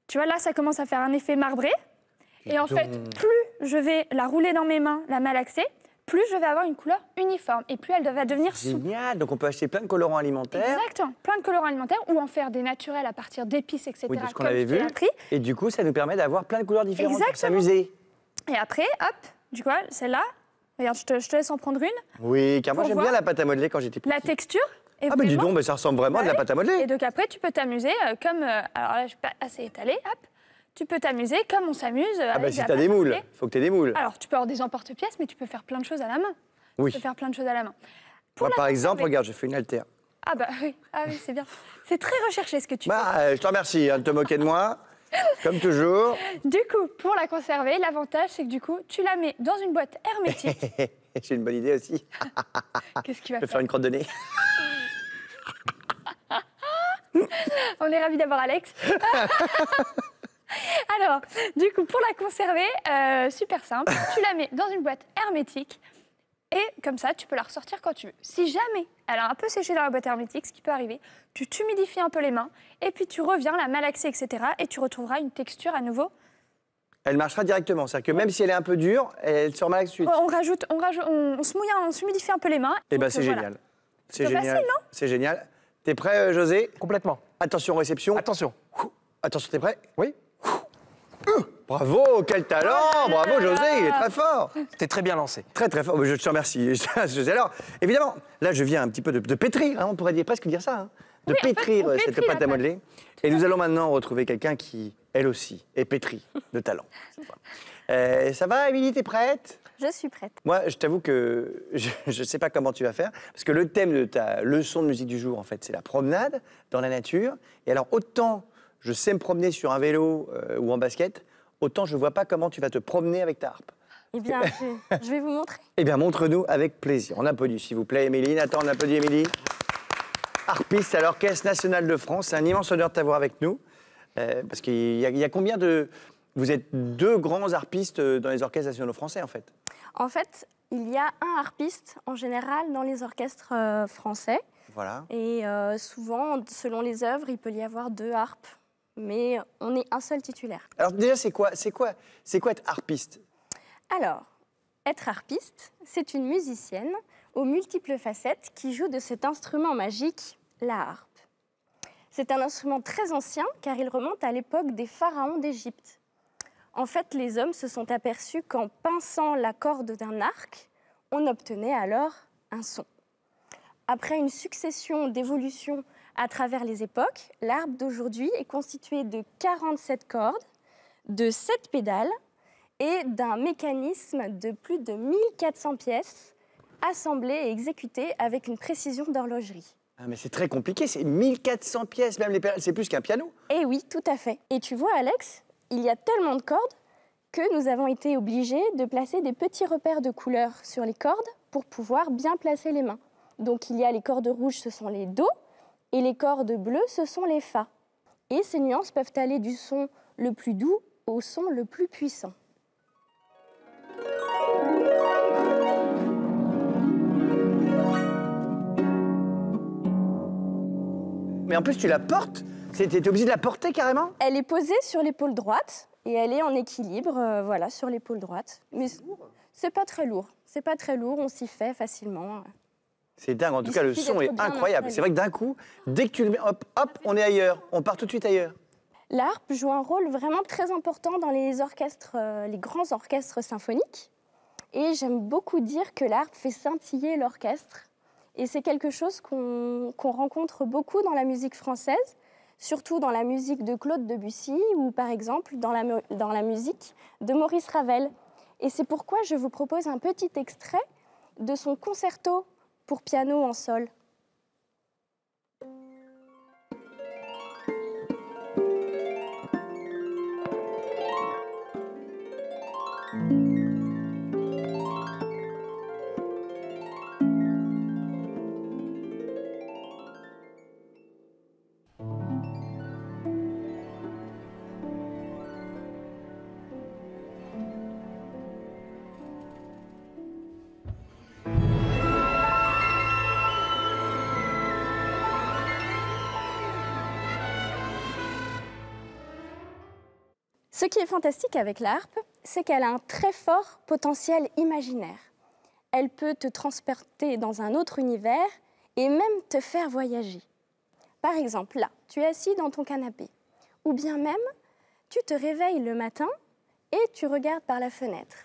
Tu vois, là, ça commence à faire un effet marbré. Et en fait, plus je vais la rouler dans mes mains, la malaxer, plus je vais avoir une couleur uniforme. Et plus elle va devenir souple. Génial. Donc on peut acheter plein de colorants alimentaires. Exactement. Plein de colorants alimentaires ou en faire des naturels à partir d'épices, etc. Oui, de ce qu'on comme avait je t'ai vu. appris. Et du coup, ça nous permet d'avoir plein de couleurs différentes pour Exactement. s'amuser. Et après, hop, du coup, celle-là, regarde, je te laisse en prendre une. Oui, car moi Pour j'aime voir bien la pâte à modeler quand j'étais petit. La texture. est Ah bah dis vraiment- donc, mais ça ressemble vraiment à de la Ouais. pâte à modeler. Et donc après, tu peux t'amuser comme... alors là, je suis pas assez étalée, hop. Tu peux t'amuser comme on s'amuse Ah avec bah si la t'as pâte des à moules, modeler. faut que t'aies des moules. Alors, tu peux avoir des emporte-pièces, mais tu peux faire plein de choses à la main. Oui. Tu peux faire plein de choses à la main. Pour Moi la par exemple, conserver- regarde, j'ai fait une altère. Ah bah oui, c'est bien. C'est très recherché ce que tu Bah, je te remercie hein, de te moquer de moi, comme toujours. fais. Du coup, pour la conserver, l'avantage, c'est que du coup, tu la mets dans une boîte hermétique. J'ai une bonne idée aussi. Qu'est-ce qu'il Je va vais faire faire une crotte de nez. On est ravis d'avoir Alex. Alors, du coup, pour la conserver, super simple. Tu la mets dans une boîte hermétique et comme ça, tu peux la ressortir quand tu veux. Si jamais elle a un peu séché dans la boîte hermétique, ce qui peut arriver, tu t'humidifies un peu les mains et puis tu reviens la malaxer, etc. Et tu retrouveras une texture à nouveau. Elle marchera directement. C'est-à-dire que même si elle est un peu dure, elle se remalaxe tout de suite. On se mouille, on s'humidifie un peu les mains. Eh ben Donc, c'est voilà. génial. C'est Plutôt génial. facile, non C'est génial. T'es prêt, José? Complètement. Attention, réception. Attention. Attention, t'es prêt? Oui. Bravo, quel talent! Bravo, José, il est très fort. T'es très bien lancé. Très, très fort. Je te remercie. José. Alors, évidemment, là, je viens un petit peu de pétrir, hein, on pourrait presque dire ça, hein, de Oui, en fait, pétrir on cette pétrit pâte la à modeler. Et nous allons maintenant retrouver quelqu'un qui, elle aussi, est pétrie de talent. cette fois. Ça va, Émilie, t'es prête? Je suis prête. Moi, je t'avoue que je ne sais pas comment tu vas faire, parce que le thème de ta leçon de musique du jour, en fait, c'est la promenade dans la nature. Et alors, autant je sais me promener sur un vélo ou en basket, autant je ne vois pas comment tu vas te promener avec ta harpe. Eh bien, je vais vous montrer. Eh bien, montre-nous avec plaisir. On applaudit, s'il vous plaît, Émilie. Nathan, on applaudit Émilie. Harpiste à l'Orchestre national de France. C'est un immense honneur de t'avoir avec nous. Parce qu'il y a combien de Vous êtes deux grands harpistes dans les orchestres nationaux français, en fait. En fait, il y a un harpiste en général dans les orchestres français. Voilà. Et souvent, selon les œuvres, il peut y avoir 2 harpes. Mais on est un seul titulaire. Alors déjà, c'est quoi être harpiste? Alors, être harpiste, c'est une musicienne aux multiples facettes qui joue de cet instrument magique, la harpe. C'est un instrument très ancien car il remonte à l'époque des pharaons d'Égypte. En fait, les hommes se sont aperçus qu'en pinçant la corde d'un arc, on obtenait alors un son. Après une succession d'évolutions à travers les époques, l'harpe d'aujourd'hui est constituée de 47 cordes, de 7 pédales et d'un mécanisme de plus de 1400 pièces assemblées et exécutées avec une précision d'horlogerie. Ah, mais c'est très compliqué, c'est 1400 pièces, même c'est plus qu'un piano. Eh oui, tout à fait. Et tu vois, Alex, il y a tellement de cordes que nous avons été obligés de placer des petits repères de couleurs sur les cordes pour pouvoir bien placer les mains. Donc il y a les cordes rouges, ce sont les Do, et les cordes bleues, ce sont les Fa. Et ces nuances peuvent aller du son le plus doux au son le plus puissant. Mais en plus, tu la portes? T'es obligé de la porter carrément? Elle est posée sur l'épaule droite et elle est en équilibre, voilà, sur l'épaule droite. Mais c'est pas très lourd. C'est pas très lourd, on s'y fait facilement. C'est dingue, en tout cas, le son est incroyable. C'est vrai que d'un coup, dès que tu le mets, hop, hop, on est ailleurs. On part tout de suite ailleurs. La harpe joue un rôle vraiment très important dans les orchestres, les grands orchestres symphoniques. Et j'aime beaucoup dire que la harpe fait scintiller l'orchestre. Et c'est quelque chose qu'on rencontre beaucoup dans la musique française, surtout dans la musique de Claude Debussy ou par exemple dans la musique de Maurice Ravel. Et c'est pourquoi je vous propose un petit extrait de son concerto pour piano en sol. Ce qui est fantastique avec la harpe, c'est qu'elle a un très fort potentiel imaginaire. Elle peut te transporter dans un autre univers et même te faire voyager. Par exemple, là, tu es assis dans ton canapé. Ou bien même, tu te réveilles le matin et tu regardes par la fenêtre.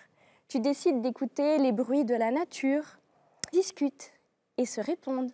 Tu décides d'écouter les bruits de la nature, discutent et se répondent.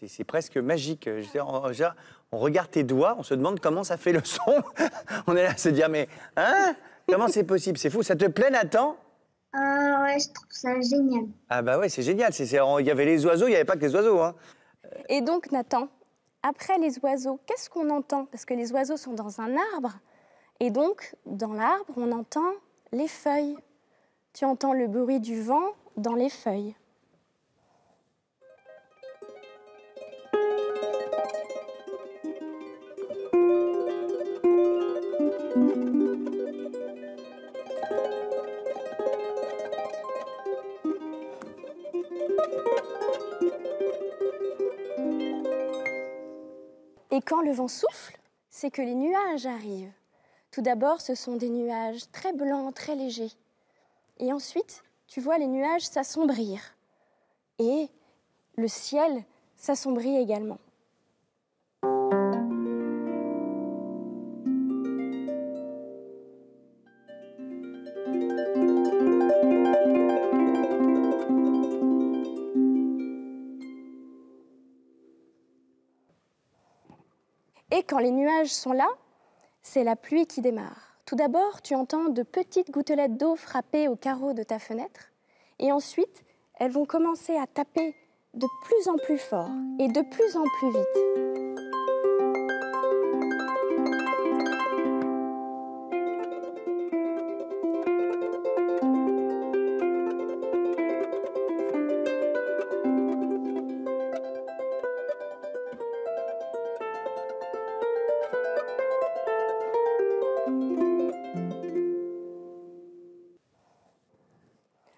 C'est presque magique. On regarde tes doigts, on se demande comment ça fait le son. On est là à se dire, mais hein, comment c'est possible? C'est fou. Ça te plaît, Nathan? Ouais, je trouve ça génial. Ah bah ouais, c'est génial. Il y avait les oiseaux, il n'y avait pas que les oiseaux. Hein. Et donc, Nathan, après les oiseaux, qu'est-ce qu'on entend? Parce que les oiseaux sont dans un arbre. Et donc, dans l'arbre, on entend les feuilles. Tu entends le bruit du vent dans les feuilles. Et quand le vent souffle, c'est que les nuages arrivent. Tout d'abord, ce sont des nuages très blancs, très légers. Et ensuite, tu vois les nuages s'assombrir. Et le ciel s'assombrit également. Et quand les nuages sont là, c'est la pluie qui démarre. Tout d'abord, tu entends de petites gouttelettes d'eau frapper au carreau de ta fenêtre. Et ensuite, elles vont commencer à taper de plus en plus fort et de plus en plus vite.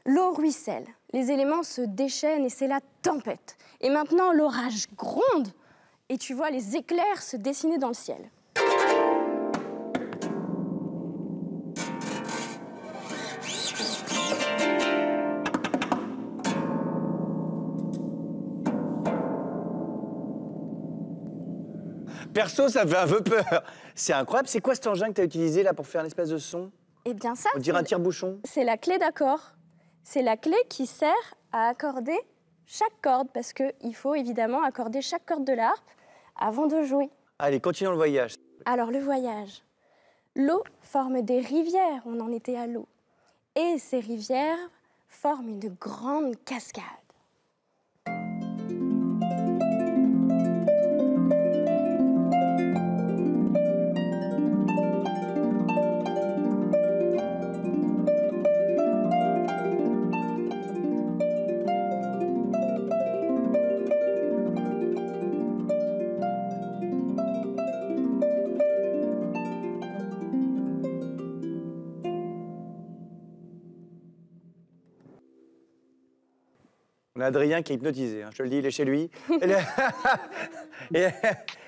L'eau ruisselle, les éléments se déchaînent et c'est la tempête. Et maintenant, l'orage gronde et tu vois les éclairs se dessiner dans le ciel. Perso, ça me fait un peu peur. C'est incroyable. C'est quoi cet engin que tu as utilisé là pour faire un espèce de son? Eh bien ça, On dirait un tire-bouchon. c'est la clé d'accord. C'est la clé qui sert à accorder chaque corde, parce qu'il faut évidemment accorder chaque corde de la harpe avant de jouer. Allez, continuons le voyage. Alors le voyage. L'eau forme des rivières, on en était à l'eau. Et ces rivières forment une grande cascade. On a Adrien qui est hypnotisé, hein, je te le dis, il est chez lui. Je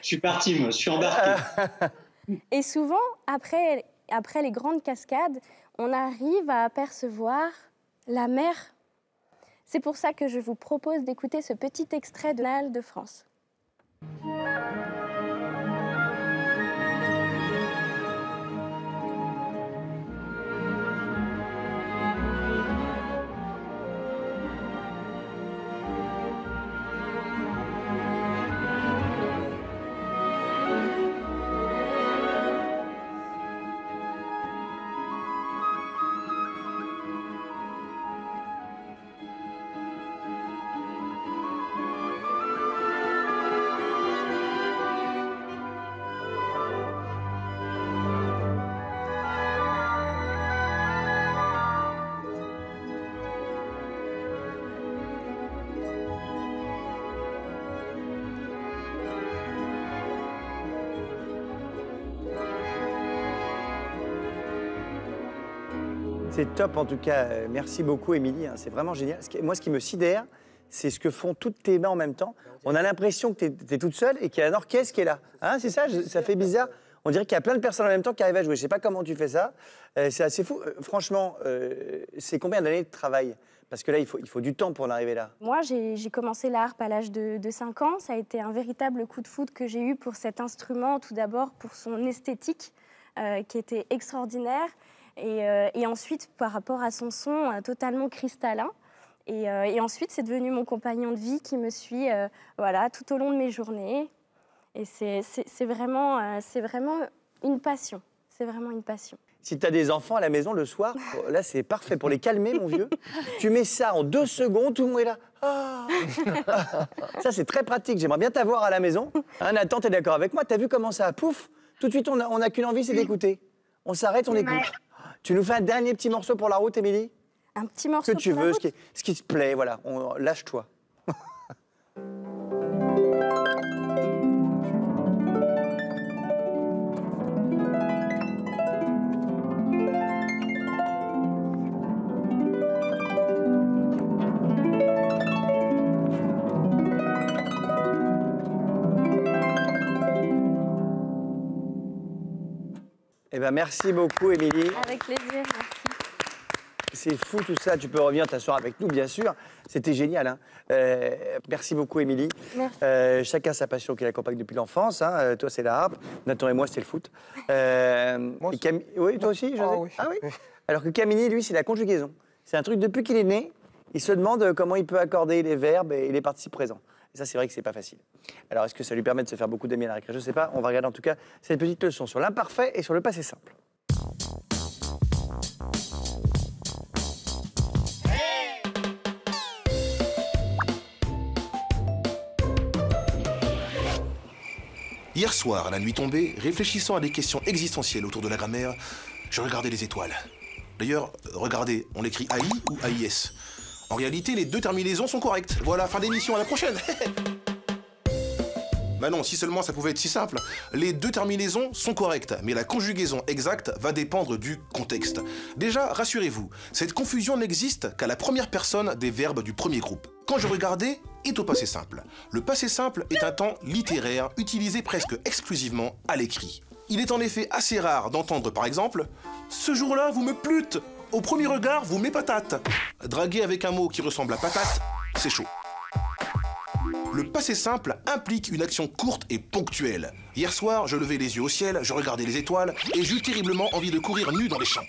suis parti, moi, je suis embarqué. Et souvent, après les grandes cascades, on arrive à apercevoir la mer. C'est pour ça que je vous propose d'écouter ce petit extrait de l'Anne de France. C'est top en tout cas. Merci beaucoup, Émilie. Hein, c'est vraiment génial. Moi, ce qui me sidère, c'est ce que font toutes tes mains en même temps. On a l'impression que tu es toute seule et qu'il y a un orchestre qui est là. Hein, c'est ça, ça fait bizarre. On dirait qu'il y a plein de personnes en même temps qui arrivent à jouer. Je ne sais pas comment tu fais ça. C'est assez fou. Franchement, c'est combien d'années de travail? Parce que là, il faut du temps pour en arriver là. Moi, j'ai commencé la harpe à l'âge de 5 ans. Ça a été un véritable coup de foudre que j'ai eu pour cet instrument. Tout d'abord, pour son esthétique, qui était extraordinaire. Et ensuite, par rapport à son son totalement cristallin. Et ensuite, c'est devenu mon compagnon de vie qui me suit voilà, tout au long de mes journées. Et c'est vraiment une passion. C'est vraiment une passion. Si tu as des enfants à la maison le soir, là, c'est parfait pour les calmer, mon vieux. Tu mets ça en 2 secondes, tout le monde est là. Ah. Ça, c'est très pratique. J'aimerais bien t'avoir à la maison. Hein, Nathan, t'es d'accord avec moi? T'as vu comment ça pouf? Tout de suite, on n'a qu'une envie, c'est d'écouter. On s'arrête, on écoute. Tu nous fais un dernier petit morceau pour la route, Émilie? Un petit morceau que tu pour la veux, route. ce qui te plaît, voilà. Lâche-toi. Eh ben, merci beaucoup, Émilie. Avec plaisir, merci. C'est fou tout ça. Tu peux revenir t'asseoir avec nous, bien sûr. C'était génial. Hein. Merci beaucoup, Émilie. Merci. Chacun sa passion qui l'accompagne depuis l'enfance. Hein. Toi, c'est la harpe. Nathan et moi, c'est le foot. Moi aussi. Oui, toi aussi, José? Oui. Ah oui. Alors que Camini, lui, c'est la conjugaison. C'est un truc depuis qu'il est né. Il se demande comment il peut accorder les verbes et les participes présents. Et ça, c'est vrai que c'est pas facile. Alors, est-ce que ça lui permet de se faire beaucoup d'amis à la récré? Je sais pas. On va regarder en tout cas cette petite leçon sur l'imparfait et sur le passé simple. Hier soir, à la nuit tombée, réfléchissant à des questions existentielles autour de la grammaire, je regardais les étoiles. D'ailleurs, regardez, on écrit AI ou AIS. En réalité, les deux terminaisons sont correctes. Voilà, fin d'émission, à la prochaine. Bah non, si seulement ça pouvait être si simple. Les deux terminaisons sont correctes, mais la conjugaison exacte va dépendre du contexte. Déjà, rassurez-vous, cette confusion n'existe qu'à la première personne des verbes du premier groupe. Quand je regardais, est au passé simple. Le passé simple est un temps littéraire utilisé presque exclusivement à l'écrit. Il est en effet assez rare d'entendre par exemple « Ce jour-là, vous me plûtes !» Au premier regard, vous m'épatate. Draguer avec un mot qui ressemble à patate, c'est chaud. Le passé simple implique une action courte et ponctuelle. Hier soir, je levais les yeux au ciel, je regardais les étoiles et j'eus terriblement envie de courir nu dans les champs.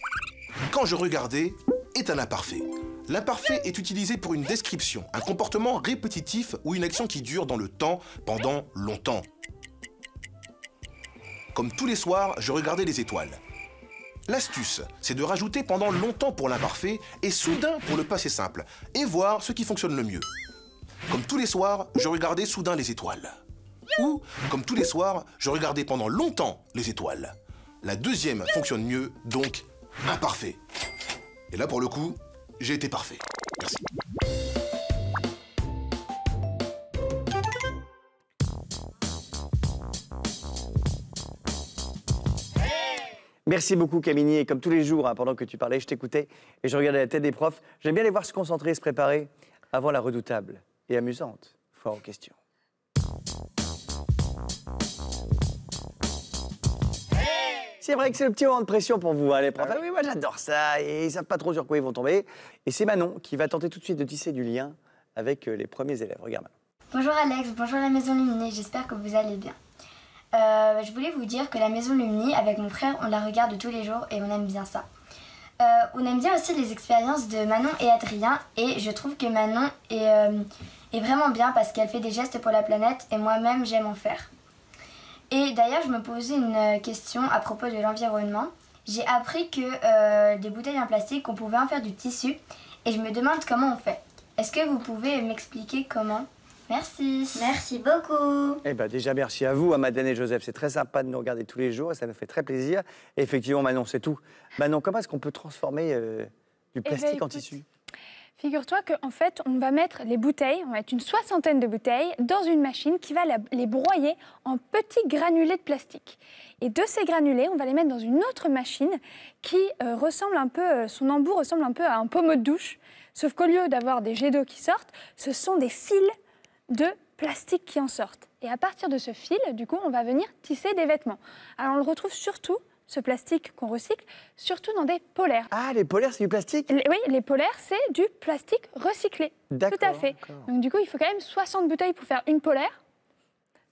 Quand je regardais est un imparfait. L'imparfait est utilisé pour une description, un comportement répétitif ou une action qui dure dans le temps pendant longtemps. Comme tous les soirs, je regardais les étoiles. L'astuce, c'est de rajouter pendant longtemps pour l'imparfait et soudain pour le passé simple, et voir ce qui fonctionne le mieux. Comme tous les soirs, je regardais soudain les étoiles. Ou, comme tous les soirs, je regardais pendant longtemps les étoiles. La deuxième fonctionne mieux, donc imparfait. Et là, pour le coup, j'ai été parfait. Merci. Merci beaucoup Camille, et comme tous les jours, hein, pendant que tu parlais, je t'écoutais et je regardais la tête des profs. J'aime bien les voir se concentrer et se préparer avant la redoutable et amusante foire aux questions. C'est vrai que c'est le petit moment de pression pour vous, hein, les profs. Ah oui, moi j'adore ça, et ils savent pas trop sur quoi ils vont tomber. Et c'est Manon qui va tenter tout de suite de tisser du lien avec les premiers élèves. Regarde Manon. Bonjour Alex, bonjour la Maison Lumini, j'espère que vous allez bien. Je voulais vous dire que la Maison Lumini, avec mon frère, on la regarde tous les jours et on aime bien ça. On aime bien aussi les expériences de Manon et Adrien, et je trouve que Manon est vraiment bien parce qu'elle fait des gestes pour la planète et moi-même j'aime en faire. Et d'ailleurs je me posais une question à propos de l'environnement. J'ai appris que des bouteilles en plastique, on pouvait en faire du tissu et je me demande comment on fait. Est-ce que vous pouvez m'expliquer comment ? Merci. Merci beaucoup. Eh ben déjà, merci à vous, à Madeleine et Joseph. C'est très sympa de nous regarder tous les jours et ça nous fait très plaisir. Et effectivement, Manon, c'est tout. Manon, comment est-ce qu'on peut transformer du plastique en tissu ? Figure-toi qu'en fait, on va mettre les bouteilles, on va mettre une 60aine de bouteilles dans une machine qui va les broyer en petits granulés de plastique. Et de ces granulés, on va les mettre dans une autre machine qui ressemble un peu, son embout ressemble un peu à un pommeau de douche. Sauf qu'au lieu d'avoir des jets d'eau qui sortent, ce sont des fils de plastique qui en sortent. Et à partir de ce fil, du coup, on va venir tisser des vêtements. Alors, on le retrouve surtout, ce plastique qu'on recycle, surtout dans des polaires. Ah, les polaires, c'est du plastique ? Oui, les polaires, c'est du plastique recyclé. D'accord. Tout à fait. Donc, du coup, il faut quand même 60 bouteilles pour faire une polaire.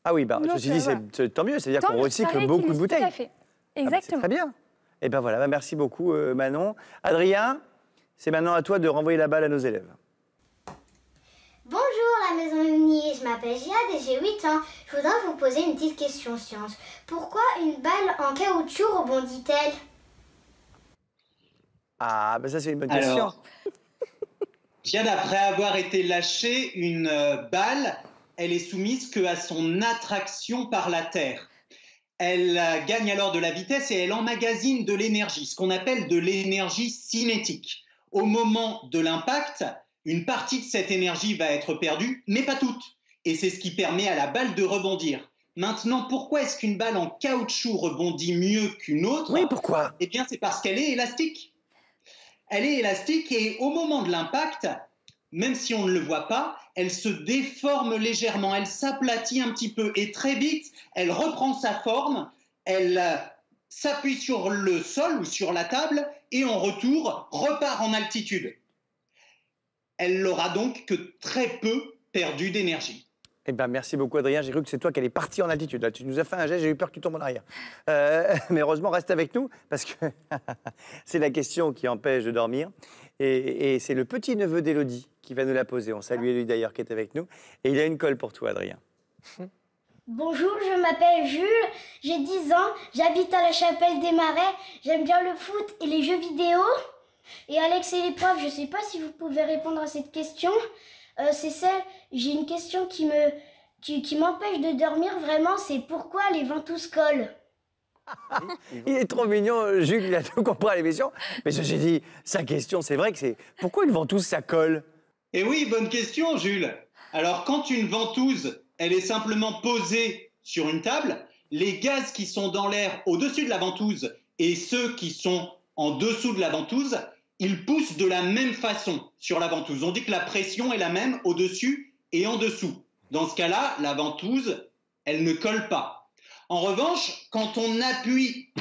Ah oui, bah, ceci dit, voilà. c'est tant mieux. C'est-à-dire qu'on recycle beaucoup de bouteilles. Tout à fait. Exactement. Ah bah, c'est très bien. Et ben voilà, bah, merci beaucoup, Manon. Adrien, c'est maintenant à toi de renvoyer la balle à nos élèves. Bonjour la Maison Lumini, je m'appelle Jihad et j'ai 8 ans. Je voudrais vous poser une petite question science. Pourquoi une balle en caoutchouc rebondit-elle? Ah, ben ça c'est une bonne question. Alors, Jihad, après avoir été lâchée, une balle, elle est soumise qu'à son attraction par la Terre. Elle gagne alors de la vitesse et elle emmagasine de l'énergie, ce qu'on appelle de l'énergie cinétique. Au moment de l'impact, une partie de cette énergie va être perdue, mais pas toute. Et c'est ce qui permet à la balle de rebondir. Maintenant, pourquoi est-ce qu'une balle en caoutchouc rebondit mieux qu'une autre? Oui, pourquoi? Eh bien, c'est parce qu'elle est élastique. Elle est élastique et au moment de l'impact, même si on ne le voit pas, elle se déforme légèrement, elle s'aplatit un petit peu et très vite, elle reprend sa forme, elle s'appuie sur le sol ou sur la table et en retour repart en altitude. Elle n'aura donc que très peu perdu d'énergie. Eh ben, merci beaucoup, Adrien. J'ai cru que c'est toi qui allais partir en altitude. Là, tu nous as fait un geste, j'ai eu peur que tu tombes en arrière. Mais heureusement, reste avec nous, parce que c'est la question qui empêche de dormir. Et c'est le petit-neveu d'Élodie qui va nous la poser. On salue Élodie d'ailleurs, qui est avec nous. Et il a une colle pour toi, Adrien. Bonjour, je m'appelle Jules, j'ai 10 ans, j'habite à la Chapelle des Marais, j'aime bien le foot et les jeux vidéo. Et Alex et les profs, je ne sais pas si vous pouvez répondre à cette question. C'est celle, j'ai une question qui m'empêche de dormir vraiment, c'est pourquoi les ventouses collent? Il est trop mignon, Jules, il a tout compris à l'émission. Mais j'ai dit, sa question, c'est vrai que c'est pourquoi une ventouse, ça colle? Eh oui, bonne question, Jules. Alors, quand une ventouse, elle est simplement posée sur une table, les gaz qui sont dans l'air au-dessus de la ventouse et ceux qui sont en dessous de la ventouse, ils poussent de la même façon sur la ventouse. On dit que la pression est la même au-dessus et en dessous. Dans ce cas-là, la ventouse, elle ne colle pas. En revanche, quand on appuie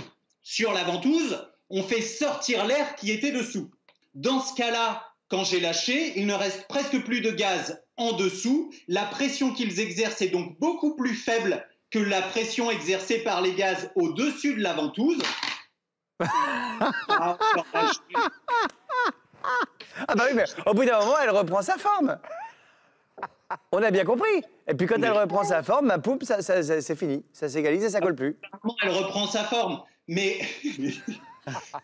sur la ventouse, on fait sortir l'air qui était dessous. Dans ce cas-là, quand j'ai lâché, il ne reste presque plus de gaz en dessous. La pression qu'ils exercent est donc beaucoup plus faible que la pression exercée par les gaz au-dessus de la ventouse. Ah bah oui, mais au bout d'un moment, elle reprend sa forme. On a bien compris. Et puis quand elle reprend sa forme, ma poupe, c'est fini. Ça s'égalise et ça colle plus. Elle reprend sa forme, mais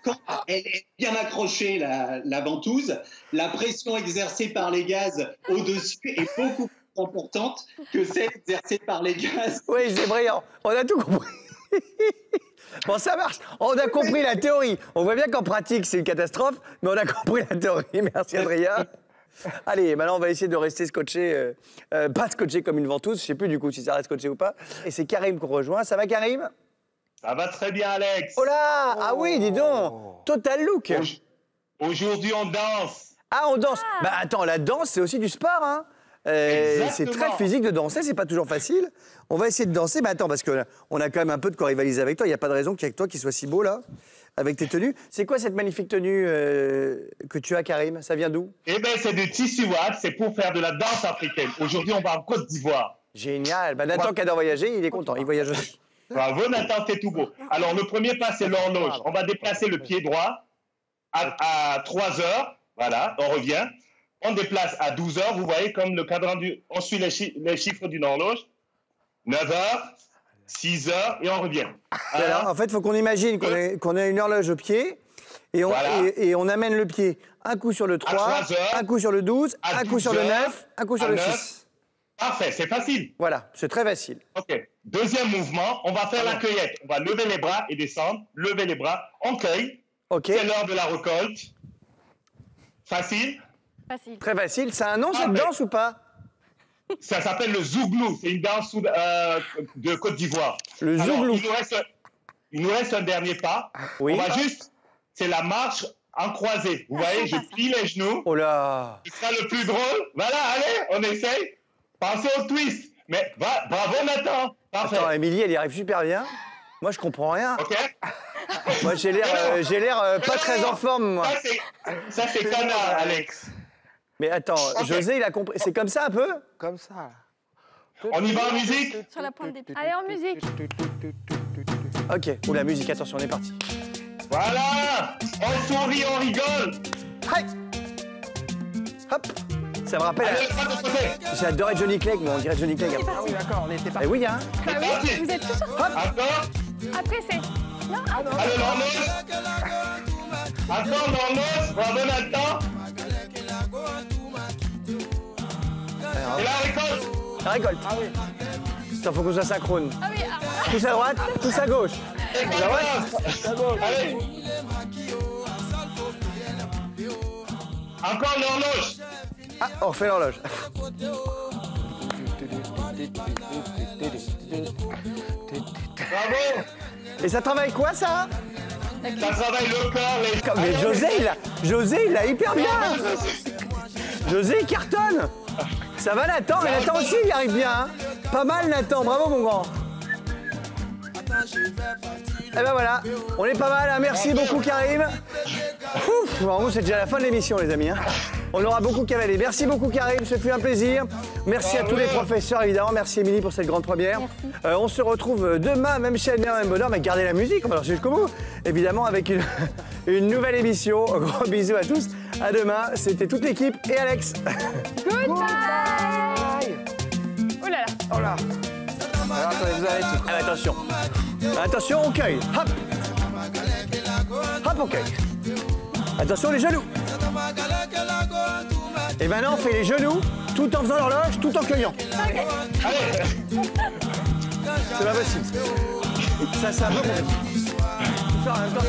quand elle est bien accrochée, la ventouse, la pression exercée par les gaz au-dessus est beaucoup plus importante que celle exercée par les gaz. Oui, c'est brillant. On a tout compris. Bon, ça marche. On a compris la théorie. On voit bien qu'en pratique, c'est une catastrophe, mais on a compris la théorie. Merci, Adrien. Allez, maintenant, on va essayer de rester scotché, pas scotché comme une ventouse. Je ne sais plus du coup si ça reste scotché ou pas. Et c'est Karim qu'on rejoint. Ça va, Karim? Ça va très bien, Alex. Oh là! Ah oui, dis donc. Total look. Aujourd'hui, on danse. Ah, on danse. Bah attends, la danse, c'est aussi du sport, hein. C'est très physique de danser, c'est pas toujours facile. On va essayer de danser, mais attends, parce qu'on a quand même un peu de quoi rivaliser avec toi. Il n'y a pas de raison qu'il y ait que toi qui soit si beau, là, avec tes tenues. C'est quoi cette magnifique tenue que tu as, Karim? Ça vient d'où? Eh bien, c'est du tissu watt, c'est pour faire de la danse africaine. Aujourd'hui, on va en Côte d'Ivoire. Génial. Bah, Nathan qui adore voyager, il est content, il voyage aussi. Bravo, Nathan, c'est tout beau. Alors, le premier pas, c'est l'horloge. On va déplacer le pied droit à 3 heures. Voilà, on revient. On déplace à 12 heures, vous voyez, comme le cadran on suit les chiffres d'une horloge. 9 heures, 6 heures, et on revient. Alors, en fait, il faut qu'on imagine qu'on a une horloge au pied, et on amène le pied un coup sur le 3, un coup sur le 12, un coup sur le 9, un coup sur le 6. Parfait, c'est facile. Voilà, c'est très facile. OK. Deuxième mouvement, on va faire la cueillette. On va lever les bras et descendre, lever les bras, on cueille. Okay. C'est l'heure de la récolte. Facile? Facile. Très facile. Ça a un nom, cette danse, ou pas? Ça s'appelle le zouglou. C'est une danse de Côte d'Ivoire. Le zouglou. Il nous reste un dernier pas. Oui. On va juste... C'est la marche en croisée. Vous voyez, je plie les genoux. Oh là! Ce sera le plus drôle. Voilà, allez, on essaye. Pensez au twist. Mais bravo, Nathan. Parfait. Attends, Émilie, elle y arrive super bien. Moi, je comprends rien. OK. Moi, j'ai l'air pas très en forme, moi. Ça, c'est canard, Alex. Mais attends, José, il a compris. C'est comme ça, un peu? Comme ça. On y va en musique? Sur la pointe des pieds. Allez, en musique. OK. Oh, la musique, attention, on est parti. Voilà. On sourit, on rigole. Hi. Hop. Ça me rappelle... J'adorais Johnny Clegg, moi, on dirait Johnny Clegg. Ah oui, d'accord, on était parti. Eh oui, hein. Ah oui, vous êtes tous sur... Hop. Encore. Après, c'est... Non, ah non. Allez, l'horloge. Encore l'horloge. Bravo, Nathan. Et la récolte. La récolte. Ah oui. Il faut qu'on soit synchrone. Ah oui, Tous à droite, tous à gauche. À droite. Allez. Encore l'horloge. Ah, on refait l'horloge. Bravo. Et ça travaille quoi, ça? Ça travaille le corps, les... Mais José, il l'a hyper bien. José, il cartonne. Ça va, Nathan? Mais Nathan aussi, il arrive bien. Hein. Pas mal, Nathan. Bravo, mon grand. Et ben voilà, on est pas mal. Hein. Merci beaucoup, Karim. Ouf, en gros, c'est déjà la fin de l'émission, les amis. Hein. On aura beaucoup cavalé. Merci beaucoup, Karim. Ce fut un plaisir. Merci à tous les professeurs, évidemment. Merci Émilie pour cette grande première. On se retrouve demain, même chaîne, même bonheur, mais gardez la musique, on va lancer jusqu'au bout. Évidemment, avec une nouvelle émission. Gros bisous à tous. À demain. C'était toute l'équipe et Alex. Goodbye. Oh là là. Oh là. Alors, attendez, vous arrêtez. Allez, attention. Attention, on cueille. Hop. Hop, on cueille. Attention, les genoux. Et maintenant, on fait les genoux tout en faisant l'horloge, tout en cueillant. Okay. C'est pas possible. Ça, c'est un peu compliqué. Faire en même temps.